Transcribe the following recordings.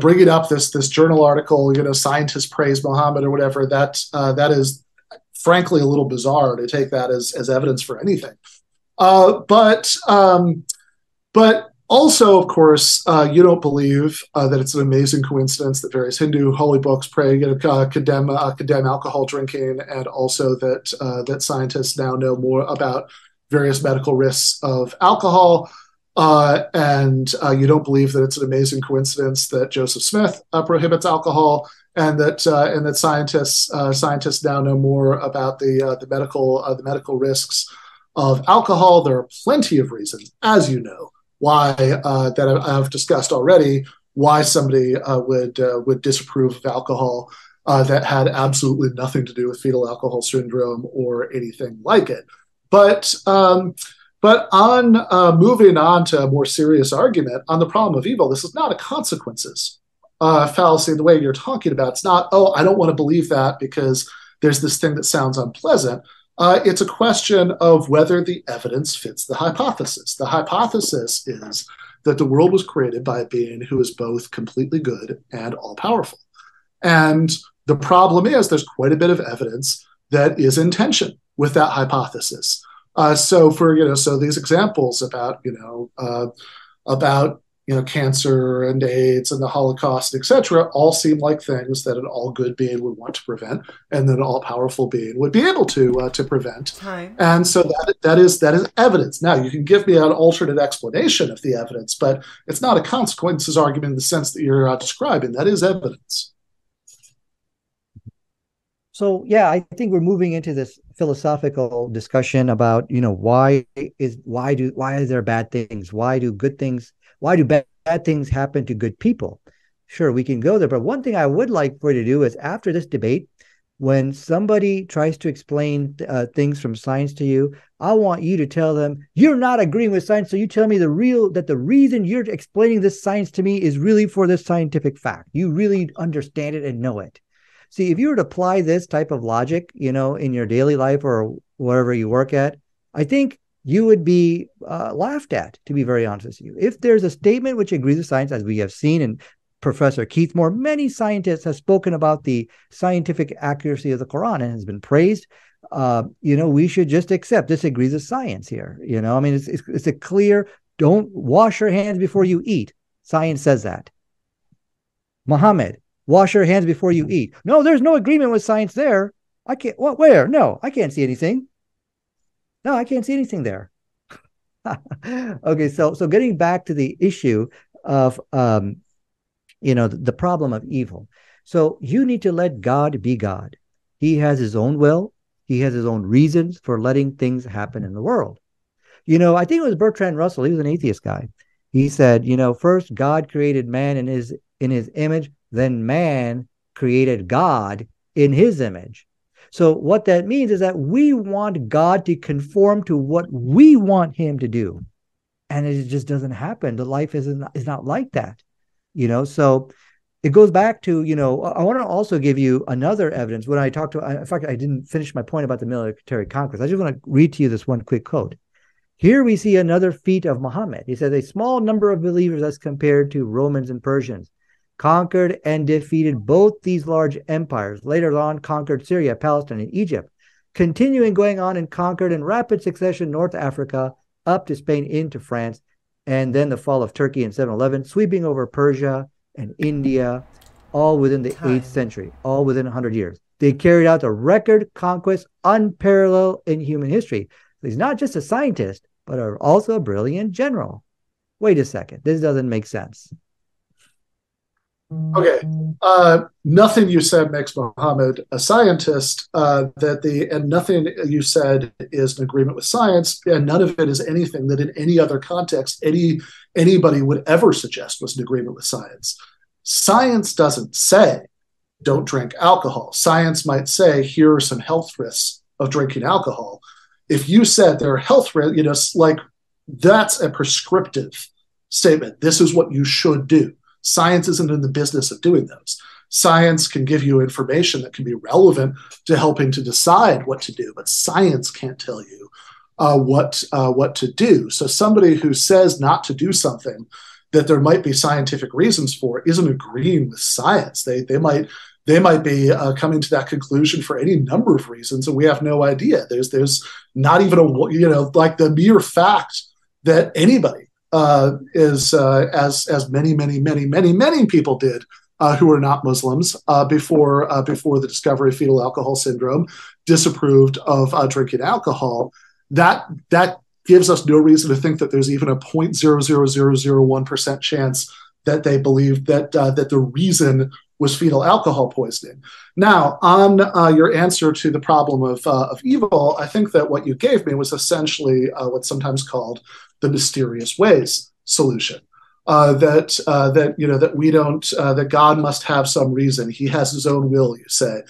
bringing up this journal article, scientists praise Muhammad or whatever, that is frankly a little bizarre to take that as evidence for anything. But also, of course, you don't believe that it's an amazing coincidence that various Hindu holy books condemn alcohol drinking, and also that scientists now know more about various medical risks of alcohol. And you don't believe that it's an amazing coincidence that Joseph Smith prohibits alcohol, and that scientists now know more about the medical risks of alcohol. There are plenty of reasons, as you know, why that I've discussed already, why somebody would disapprove of alcohol that had absolutely nothing to do with fetal alcohol syndrome or anything like it. But on moving on to a more serious argument on the problem of evil, this is not a consequences fallacy the way you're talking about. It's not, oh, I don't want to believe that because there's this thing that sounds unpleasant. It's a question of whether the evidence fits the hypothesis. The hypothesis is that the world was created by a being who is both completely good and all-powerful. And the problem is there's quite a bit of evidence that is in tension with that hypothesis. So these examples about cancer and AIDS and the Holocaust, etc., all seem like things that an all-good being would want to prevent, and that an all-powerful being would be able to prevent. Time. And so that is evidence. Now, you can give me an alternate explanation of the evidence, but it's not a consequences argument in the sense that you're describing. That is evidence. So yeah, I think we're moving into this philosophical discussion about why is there bad things? Why do bad things happen to good people? Sure, we can go there, but one thing I would like for you to do is, after this debate, when somebody tries to explain things from science to you, I want you to tell them you're not agreeing with science, so you tell me the reason you're explaining this science to me is really for this scientific fact. You really understand it and know it. See, if you were to apply this type of logic, in your daily life or wherever you work at, I think you would be laughed at, to be very honest with you. If there's a statement which agrees with science, as we have seen in Professor Keith Moore, many scientists have spoken about the scientific accuracy of the Quran and has been praised. We should just accept this agrees with science here. It's a clear, don't wash your hands before you eat. Science says that. Muhammad, wash your hands before you eat. No, there's no agreement with science there. I can't, what, where? No, I can't see anything. No, I can't see anything there. Okay, so getting back to the issue of, the problem of evil. So you need to let God be God. He has his own will. He has his own reasons for letting things happen in the world. I think it was Bertrand Russell. He was an atheist guy. He said, first God created man in his image, then man created God in his image. So what that means is that we want God to conform to what we want him to do. And it just doesn't happen. The life is not like that. So it goes back to, I want to also give you another evidence. When I talked to, in fact, I didn't finish my point about the military conquest. I just want to read to you this one quick quote. Here we see another feat of Muhammad. He says, a small number of believers as compared to Romans and Persians conquered and defeated both these large empires. Later on, conquered Syria, Palestine, and Egypt, continuing going on and conquered in rapid succession North Africa, up to Spain, into France, and then the fall of Turkey in 711, sweeping over Persia and India, all within the 8th century, all within 100 years. They carried out a record conquest unparalleled in human history. So he's not just a scientist, but also a brilliant general. Wait a second, this doesn't make sense. Okay, nothing you said makes Muhammad a scientist. And nothing you said is an agreement with science, and none of it is anything that in any other context anybody would ever suggest was an agreement with science. Science doesn't say don't drink alcohol. Science might say here are some health risks of drinking alcohol. If you said there are health risks, like that's a prescriptive statement. This is what you should do. Science isn't in the business of doing those. Science can give you information that can be relevant to helping to decide what to do, but science can't tell you what to do. So somebody who says not to do something that there might be scientific reasons for isn't agreeing with science. They might be coming to that conclusion for any number of reasons, and we have no idea. There's not even like the mere fact that anybody is as many people did who are not Muslims before the discovery of fetal alcohol syndrome disapproved of drinking alcohol. That gives us no reason to think that there's even a 0.00001% chance that they believe that the reason was fetal alcohol poisoning. Now, on your answer to the problem of evil, I think that what you gave me was essentially what's sometimes called the mysterious ways solution. That we don't, that God must have some reason. He has his own will, you say.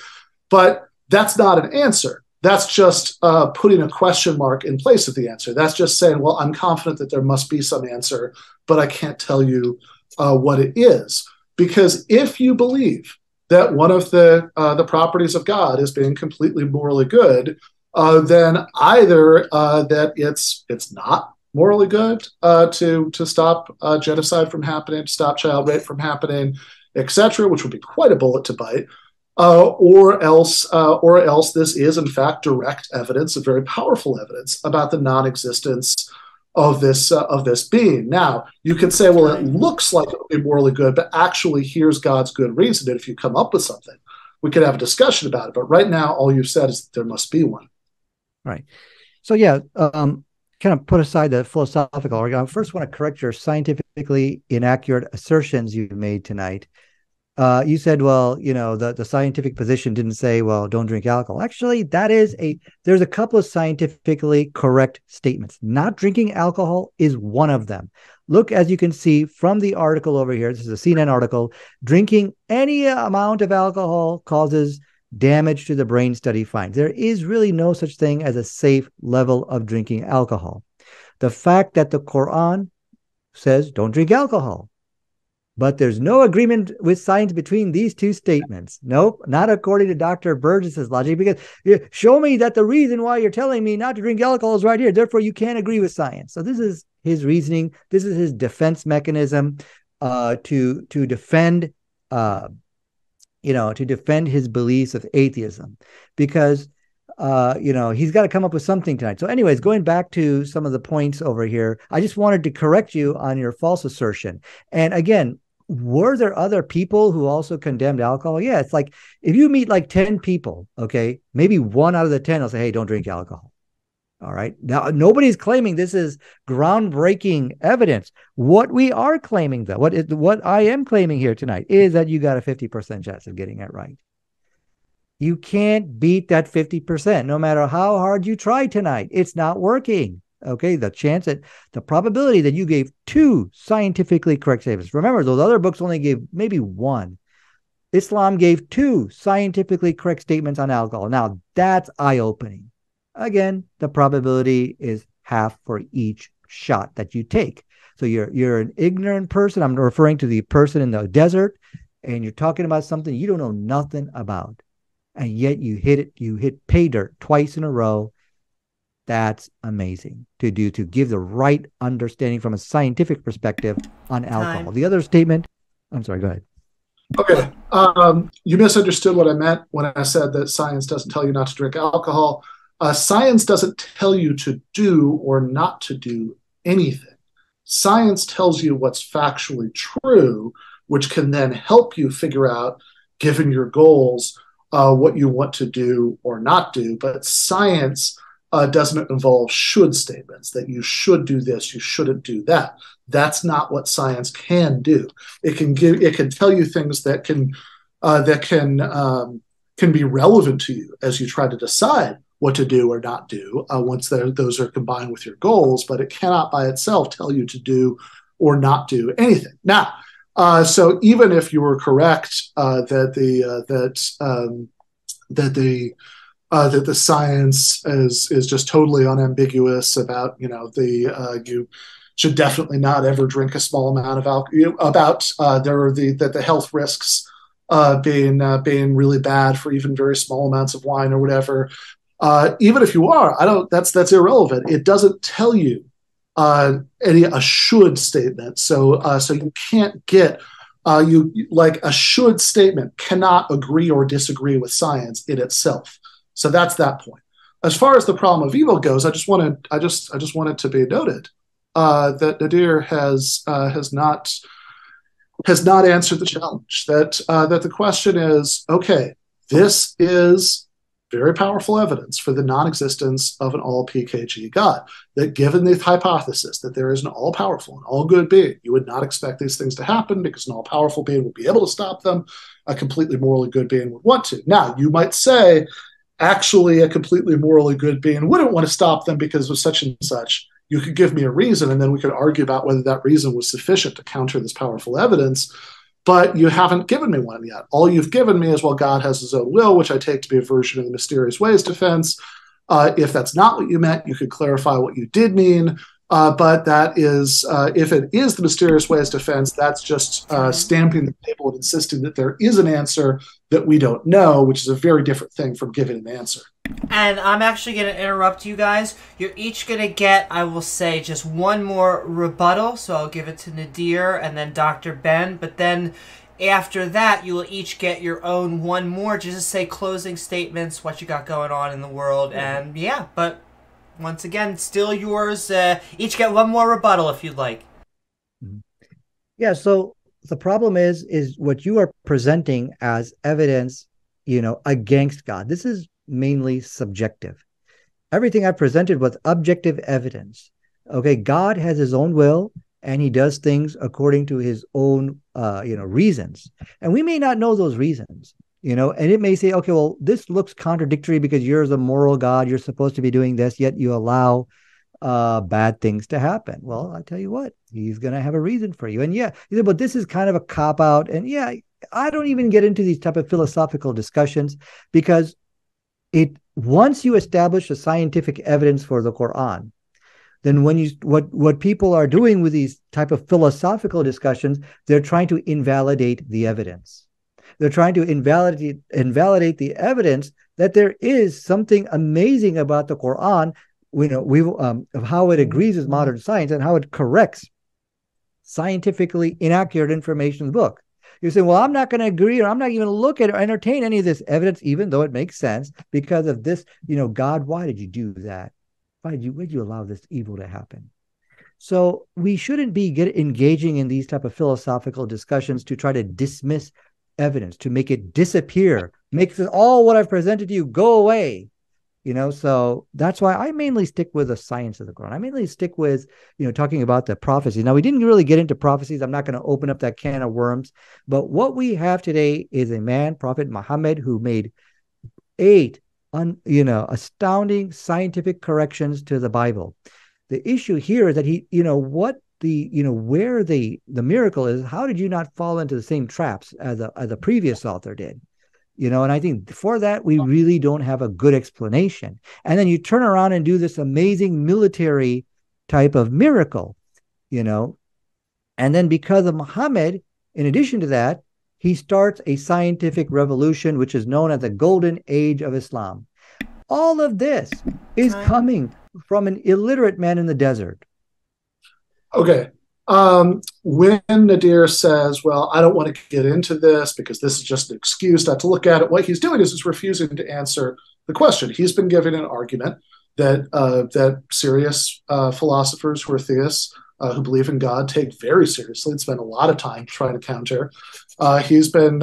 But that's not an answer. That's just putting a question mark in place of the answer. That's just saying, well, I'm confident that there must be some answer, but I can't tell you what it is. Because if you believe that one of the properties of God is being completely morally good, then either that it's not morally good to stop genocide from happening, to stop child rape from happening, etc., which would be quite a bullet to bite. Or else this is in fact direct evidence, a very powerful evidence about the non-existence of this being. Now, you could say, well, it looks like it would be morally good, but actually here's God's good reason. And if you come up with something, we could have a discussion about it. But right now, all you've said is that there must be one. Right. So yeah, kind of put aside the philosophical argument. I first want to correct your scientifically inaccurate assertions you made tonight. You said, well, the scientific position didn't say, well, don't drink alcohol. Actually, there's a couple of scientifically correct statements. Not drinking alcohol is one of them. Look, as you can see from the article over here, this is a CNN article, drinking any amount of alcohol causes damage to the brain, study finds. There is really no such thing as a safe level of drinking alcohol. The fact that the Quran says don't drink alcohol, but there's no agreement with science between these two statements. Nope, not according to Dr. Burgess's logic, because show me that the reason why you're telling me not to drink alcohol is right here. Therefore, you can't agree with science. So this is his reasoning. This is his defense mechanism to defend his beliefs of atheism, because he's got to come up with something tonight. So anyways, going back to some of the points over here, I just wanted to correct you on your false assertion. And again, were there other people who also condemned alcohol? Yeah, it's like if you meet like 10 people, okay, maybe 1 out of the 10 will say, hey, don't drink alcohol. All right. Now, nobody's claiming this is groundbreaking evidence. What we are claiming, though, what I am claiming here tonight is that you got a 50% chance of getting it right. You can't beat that 50%, no matter how hard you try tonight. It's not working. Okay, the probability that you gave 2 scientifically correct statements. Remember, those other books only gave maybe 1. Islam gave 2 scientifically correct statements on alcohol. Now, that's eye-opening. Again, the probability is half for each shot that you take. So you're an ignorant person. I'm referring to the person in the desert, and you're talking about something you don't know nothing about. And yet you hit pay dirt twice in a row. That's amazing to give the right understanding from a scientific perspective on alcohol. The other statement, I'm sorry, go ahead. Okay. You misunderstood what I meant when I said that science doesn't tell you not to drink alcohol. Science doesn't tell you to do or not to do anything. Science tells you what's factually true, which can then help you figure out, given your goals, what you want to do or not do. But science doesn't involve should statements, that you should do this, you shouldn't do that. That's not what science can do. It can tell you things that can be relevant to you as you try to decide what to do or not do once those are combined with your goals, but it cannot by itself tell you to do or not do anything. Now, so even if you were correct that the science is just totally unambiguous about you should definitely not ever drink a small amount of alcohol, about the health risks being really bad for even very small amounts of wine or whatever. Even if you are, that's irrelevant. It doesn't tell you a should statement. So you can't get like a should statement cannot agree or disagree with science in itself. So that's that point. As far as the problem of evil goes, I just want it to be noted that Nadir has not answered the challenge. That the question is, okay, this is very powerful evidence for the non-existence of an all-PKG God. That given the hypothesis that there is an all-powerful and all-good being, you would not expect these things to happen because an all-powerful being would be able to stop them. A completely morally good being would want to. Now, you might say, actually, a completely morally good being wouldn't want to stop them because of such and such. You could give me a reason, and then we could argue about whether that reason was sufficient to counter this powerful evidence. But you haven't given me one yet. All you've given me is, well, God has his own will, which I take to be a version of the mysterious ways defense. If that's not what you meant, you could clarify what you did mean. But that is, if it is the mysterious ways defense, that's just stamping the table and insisting that there is an answer that we don't know, which is a very different thing from giving an answer. And I'm actually going to interrupt you guys. You're each going to get, I will say, just one more rebuttal. So I'll give it to Nadir and then Dr. Ben. But then after that, you will each get your own one more. Just to say closing statements, what you got going on in the world. And yeah, but once again, still yours. Each get one more rebuttal if you'd like. Yeah, so the problem is what you are presenting as evidence, against God. This is mainly subjective. Everything I presented was objective evidence. Okay, God has his own will, and he does things according to his own, reasons. And we may not know those reasons, and it may say, okay, well, this looks contradictory because you're the moral God. You're supposed to be doing this, yet you allow bad things to happen. Well, I tell you what, he's going to have a reason for you. And yeah, but this is kind of a cop-out. And yeah, I don't even get into these type of philosophical discussions because once you establish a scientific evidence for the Quran, then what people are doing with these type of philosophical discussions, they're trying to invalidate the evidence. They're trying to invalidate the evidence that there is something amazing about the Quran, of how it agrees with modern science and how it corrects scientifically inaccurate information in the book. You're saying, well, I'm not going to agree, or I'm not even going to look at or entertain any of this evidence, even though it makes sense because of this, God, why did you do that? Why did you allow this evil to happen? So we shouldn't be engaging in these type of philosophical discussions to try to dismiss evidence, to make it disappear, make all what I've presented to you go away. So that's why I mainly stick with the science of the Quran. I mainly stick with, talking about the prophecies. Now, we didn't really get into prophecies. I'm not going to open up that can of worms. But what we have today is a man, Prophet Muhammad, who made 8, astounding scientific corrections to the Bible. The issue here is that where the miracle is, how did you not fall into the same traps as a previous author did? And I think for that, we really don't have a good explanation. And then you turn around and do this amazing military type of miracle, And then because of Muhammad, in addition to that, he starts a scientific revolution, which is known as the Golden Age of Islam. All of this is coming from an illiterate man in the desert. Okay. When Nadir says, well, I don't want to get into this because this is just an excuse not to look at it, what he's doing is he's refusing to answer the question. He's been giving an argument that serious philosophers who are theists, who believe in God, take very seriously and spend a lot of time trying to counter. He's been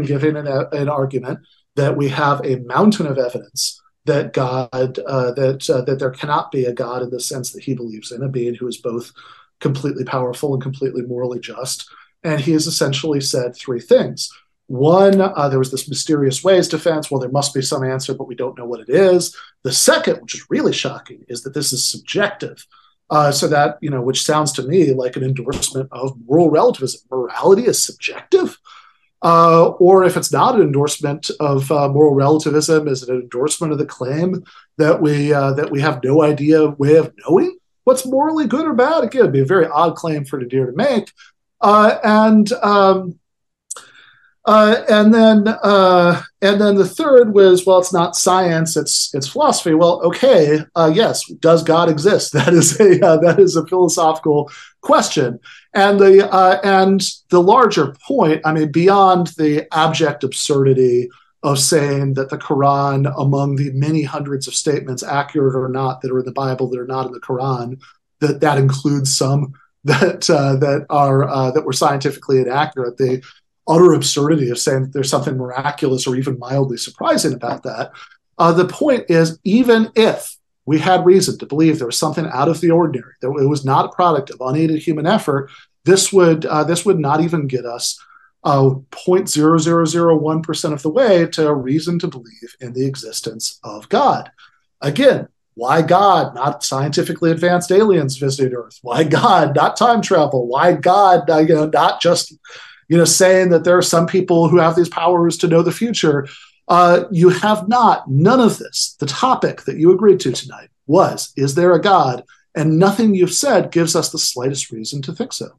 giving an argument that we have a mountain of evidence that God, that there cannot be a God in the sense that he believes in, a being who is both completely powerful and completely morally just. And he has essentially said 3 things. One, there was this mysterious ways defense. Well, there must be some answer, but we don't know what it is. The second, which is really shocking, is that this is subjective. So that, which sounds to me like an endorsement of moral relativism. Morality is subjective? Or if it's not an endorsement of moral relativism, is it an endorsement of the claim that we have no way of knowing what's morally good or bad? Again, it'd be a very odd claim for Nadir to make. And then the third was, well, it's not science, it's philosophy. Well, okay, yes, does God exist? That is a philosophical question. And the larger point, I mean, beyond the abject absurdity of saying that the Quran, among the many hundreds of statements, accurate or not, that are in the Bible that are not in the Quran, that includes some that were scientifically inaccurate. The utter absurdity of saying that there's something miraculous or even mildly surprising about that. The point is, even if we had reason to believe there was something out of the ordinary, that it was not a product of unaided human effort, this would not even get us 0.0001% of the way to a reason to believe in the existence of God. Again, why God, not scientifically advanced aliens visiting Earth? Why God, not time travel? Why God, not just saying that there are some people who have these powers to know the future? You have none of this. The topic that you agreed to tonight was, is there a God? And nothing you've said gives us the slightest reason to think so.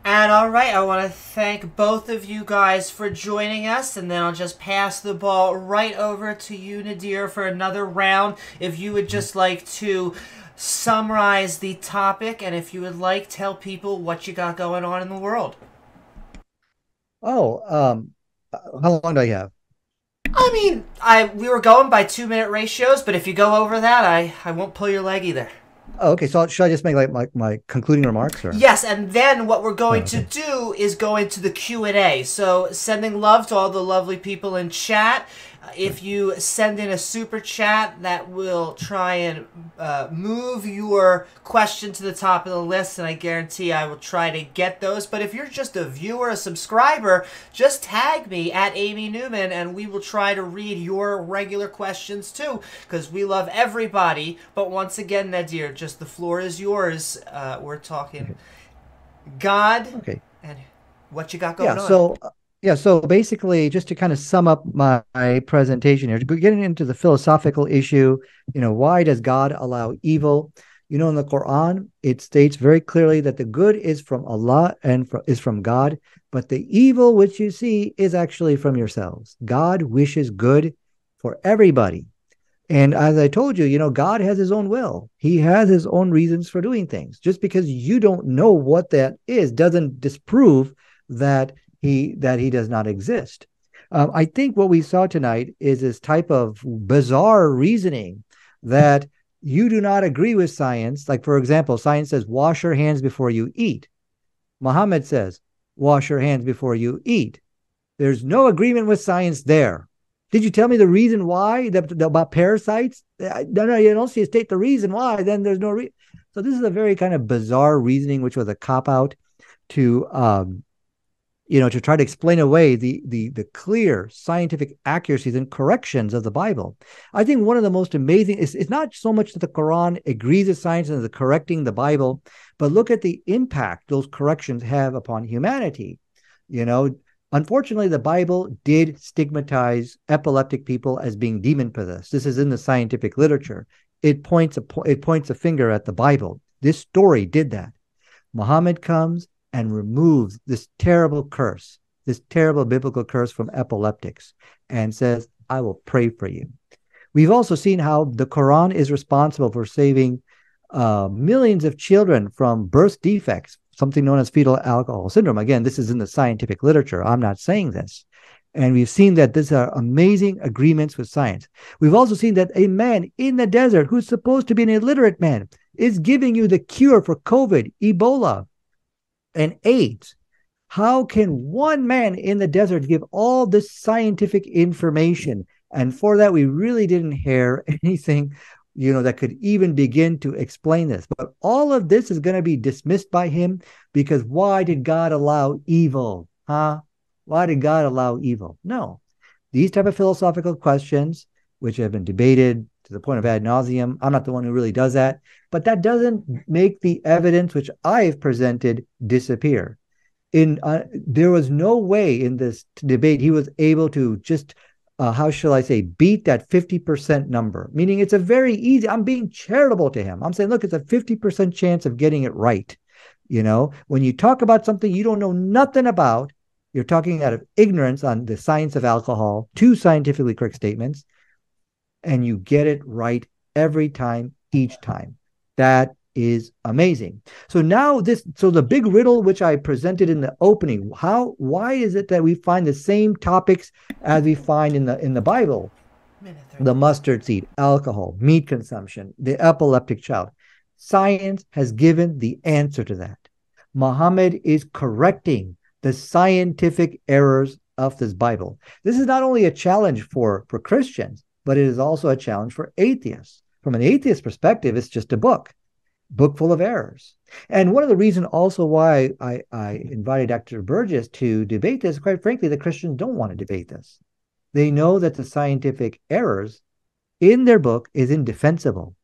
And all right, I want to thank both of you guys for joining us, and then I'll just pass the ball right over to you, Nadir, for another round. If you would just like to summarize the topic, and if you would like, tell people what you got going on in the world. Oh, how long do I have? I mean, we were going by 2-minute ratios, but if you go over that, I won't pull your leg either. Oh, okay, so should I just make like my concluding remarks? Or? Yes, and then what we're going to do is go into the Q&A. So sending love to all the lovely people in chat. If you send in a super chat, that will try and move your question to the top of the list, and I guarantee I will try to get those. But if you're just a viewer, a subscriber, just tag me at Amy Newman, and we will try to read your regular questions too, because we love everybody. But once again, Nadir, just the floor is yours. We're talking God and what you got going on. So basically, just to kind of sum up my presentation here, getting into the philosophical issue, why does God allow evil? In the Quran, it states very clearly that the good is from Allah and is from God, but the evil which you see is actually from yourselves. God wishes good for everybody. And as I told you, God has his own will. He has his own reasons for doing things. Just because you don't know what that is doesn't disprove that he does not exist. I think what we saw tonight is this type of bizarre reasoning that you do not agree with science. Like, for example, science says, wash your hands before you eat. Muhammad says, wash your hands before you eat. There's no agreement with science there. Did you tell me the reason why about parasites? No, you don't see state the reason why. Then there's no reason. So this is a very kind of bizarre reasoning, which was a cop-out to to try to explain away the clear scientific accuracies and corrections of the Bible. I think one of the most amazing is it's not so much that the Quran agrees with science and is correcting the Bible, but look at the impact those corrections have upon humanity. Unfortunately, the Bible did stigmatize epileptic people as being demon-possessed. This is in the scientific literature. It points a finger at the Bible. This story did that. Muhammad comes and removes this terrible curse, this terrible biblical curse from epileptics, and says, I will pray for you. We've also seen how the Quran is responsible for saving millions of children from birth defects, something known as fetal alcohol syndrome. Again, this is in the scientific literature. I'm not saying this. And we've seen that these are amazing agreements with science. We've also seen that a man in the desert who's supposed to be an illiterate man is giving you the cure for COVID, Ebola, and AIDS. How can one man in the desert give all this scientific information? And for that, we really didn't hear anything, that could even begin to explain this. But all of this is going to be dismissed by him because why did God allow evil? Why did God allow evil? No. These type of philosophical questions, which have been debated to the point of ad nauseum, I'm not the one who really does that, but that doesn't make the evidence which I've presented disappear. There was no way in this debate he was able to just, how shall I say, beat that 50% number, meaning it's a very easy, I'm being charitable to him. I'm saying, look, it's a 50% chance of getting it right. When you talk about something you don't know nothing about, You're talking out of ignorance on the science of alcohol, two scientifically correct statements, and you get it right every time, each time. That is amazing. So now the big riddle which I presented in the opening, why is it that we find the same topics as we find in the Bible? The mustard seed, alcohol, meat consumption, the epileptic child. Science has given the answer to that. Muhammad is correcting the scientific errors of this Bible. This is not only a challenge for Christians, but it is also a challenge for atheists. From an atheist perspective, it's just a book full of errors. And one of the reasons also why I invited Dr. Burgis to debate this, quite frankly, the Christians don't want to debate this. They know that the scientific errors in their book is indefensible,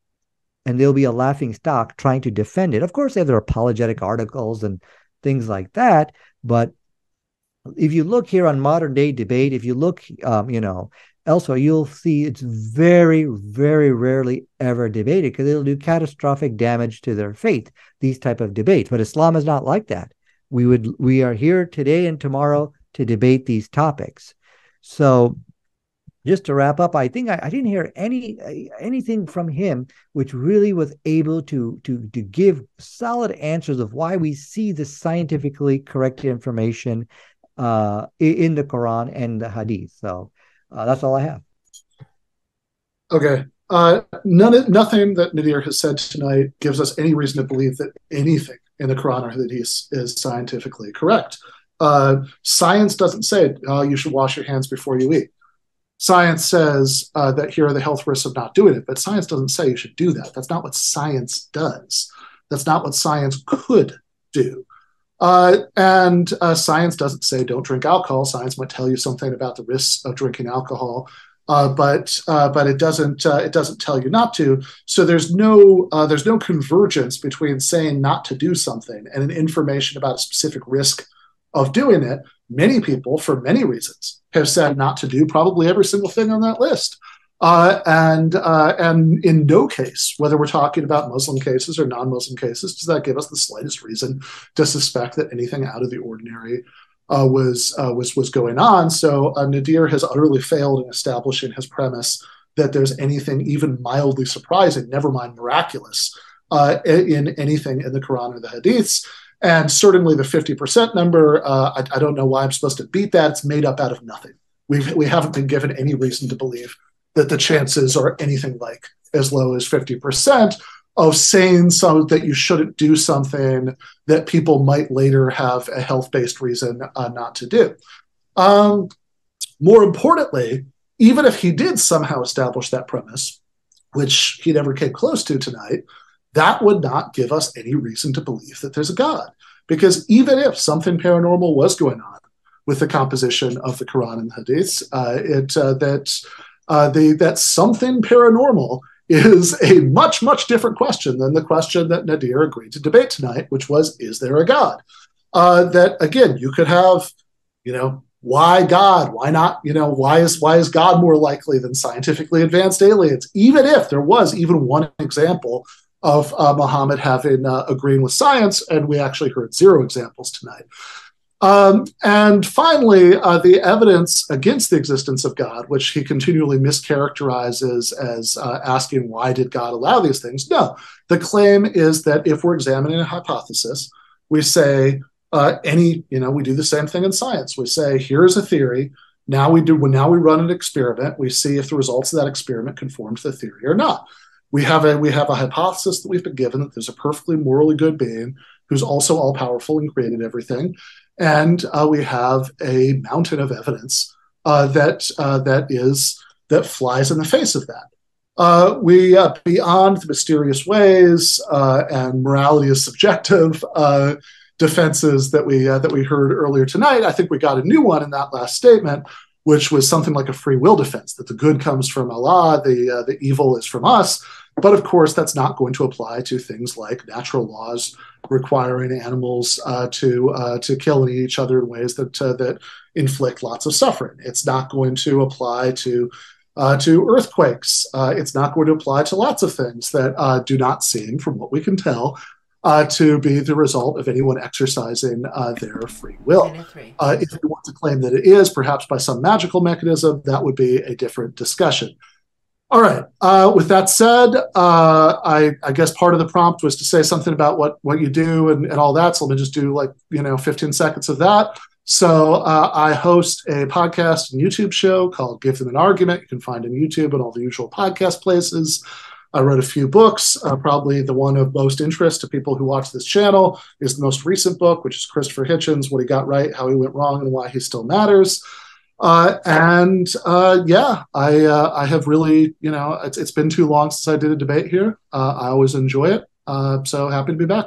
and they'll be a laughing stock trying to defend it. Of course, they have their apologetic articles and things like that, but if you look here on modern day debate, if you look, elsewhere, you'll see it's very, very rarely ever debated because it'll do catastrophic damage to their faith, these type of debates. But Islam is not like that. We are here today and tomorrow to debate these topics. So just to wrap up, I think I didn't hear anything from him which really was able to give solid answers of why we see the scientifically correct information in the Quran and the Hadith. So that's all I have. Okay. Nothing that Nadir has said tonight gives us any reason to believe that anything in the Quran or Hadith is scientifically correct. Science doesn't say you should wash your hands before you eat. Science says that here are the health risks of not doing it, but science doesn't say you should do that. That's not what science does. That's not what science could do. And science doesn't say don't drink alcohol. Science might tell you something about the risks of drinking alcohol, but it doesn't tell you not to. So there's no convergence between saying not to do something and an information about a specific risk of doing it. Many people, for many reasons, have said not to do probably every single thing on that list. And in no case, whether we're talking about Muslim cases or non-Muslim cases, does that give us the slightest reason to suspect that anything out of the ordinary was going on. So Nadir has utterly failed in establishing his premise that there's anything even mildly surprising, never mind miraculous, in anything in the Quran or the Hadiths. And certainly the 50% number, I don't know why I'm supposed to beat that. It's made up out of nothing. We haven't been given any reason to believe that the chances are anything like as low as 50% of saying so that you shouldn't do something that people might later have a health-based reason not to do. More importantly, even if he did somehow establish that premise, which he never came close to tonight, that would not give us any reason to believe that there's a God. Because even if something paranormal was going on with the composition of the Quran and the Hadiths, that something paranormal is a much, much different question than the question that Nadir agreed to debate tonight, which was, is there a God? That, again, you could have, why God? Why not? Why is God more likely than scientifically advanced aliens? Even if there was even one example of Muhammad agreeing with science, and we actually heard 0 examples tonight. And finally, the evidence against the existence of God, which he continually mischaracterizes as asking, why did God allow these things? No, the claim is that if we're examining a hypothesis, we say we do the same thing in science. We say, here's a theory. Now we run an experiment. We see if the results of that experiment conform to the theory or not. We have a hypothesis that we've been given that there's a perfectly morally good being who's also all powerful and created everything. And we have a mountain of evidence that flies in the face of that. We beyond the mysterious ways and morality is subjective defenses that we heard earlier tonight. I think we got a new one in that last statement, which was something like a free will defense, that the good comes from Allah, the evil is from us. But of course, that's not going to apply to things like natural laws requiring animals to kill and eat each other in ways that inflict lots of suffering. It's not going to apply to earthquakes. It's not going to apply to lots of things that do not seem, from what we can tell, to be the result of anyone exercising their free will. If you want to claim that it is, perhaps by some magical mechanism, that would be a different discussion. All right. With that said, I guess part of the prompt was to say something about what you do and all that. So let me just do 15 seconds of that. So I host a podcast and YouTube show called Give Them an Argument. You can find on YouTube and all the usual podcast places. I wrote a few books. Probably the one of most interest to people who watch this channel is the most recent book, which is Christopher Hitchens, What He Got Right, How He Went Wrong, and Why He Still Matters. I have really, it's been too long since I did a debate here. I always enjoy it. So happy to be back.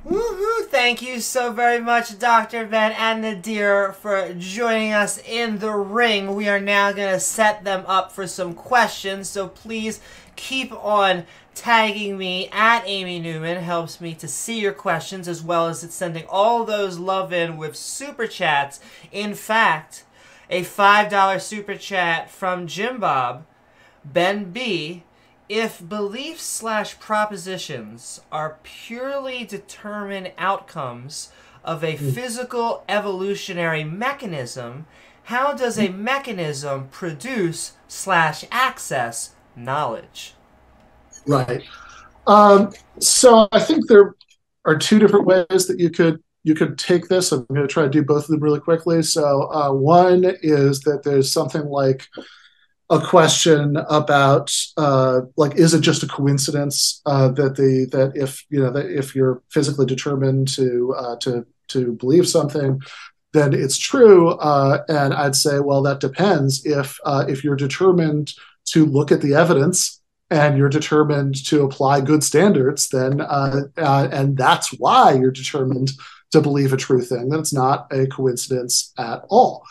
Woohoo! Thank you so very much, Dr. Ben and Nadir, for joining us in the ring. We are now going to set them up for some questions, so please keep on tagging me at Amy Newman. Helps me to see your questions, as well as it's sending all those love in with super chats. In fact, a $5 super chat from Jim Bob, Ben B. If beliefs/propositions are purely determined outcomes of a physical evolutionary mechanism, how does a mechanism produce/access knowledge? Right. So I think there are two different ways that you could take this. I'm going to try to do both of them really quickly. So one is that there's something like a question about is it just a coincidence that if you're physically determined to believe something, then it's true. And I'd say, well, that depends. If you're determined to look at the evidence and you're determined to apply good standards, then and that's why you're determined to believe a true thing, then it's not a coincidence at all.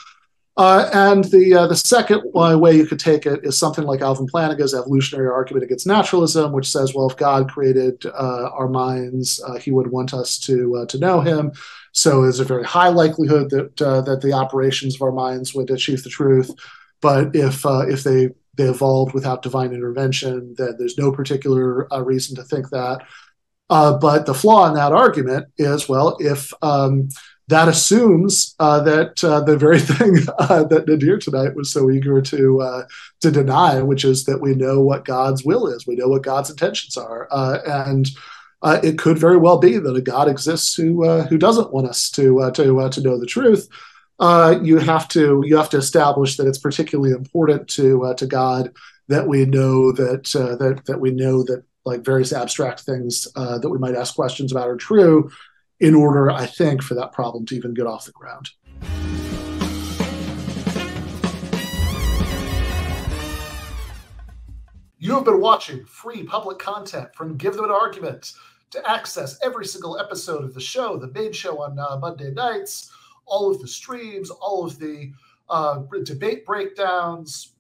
And the second way you could take it is something like Alvin Platinga's evolutionary argument against naturalism, which says, well, if God created our minds, he would want us to know him. So there's a very high likelihood that the operations of our minds would achieve the truth. But if they evolved without divine intervention, then there's no particular reason to think that. But the flaw in that argument is, well, if that assumes that the very thing that Nadir tonight was so eager to deny, which is that we know what God's will is, we know what God's intentions are, and it could very well be that a God exists who doesn't want us to know the truth. You have to establish that it's particularly important to God that we know that like various abstract things that we might ask questions about are true, in order, I think, for that problem to even get off the ground. You have been watching free public content from Give Them an Argument. To access every single episode of the show, the main show on Monday nights, all of the streams, all of the debate breakdowns,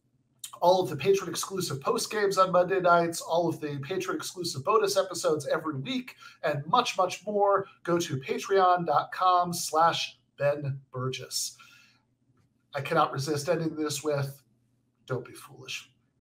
all of the patron-exclusive postgames on Monday nights, all of the patron-exclusive bonus episodes every week, and much, much more, go to patreon.com/Ben Burgis. I cannot resist ending this with, don't be foolish.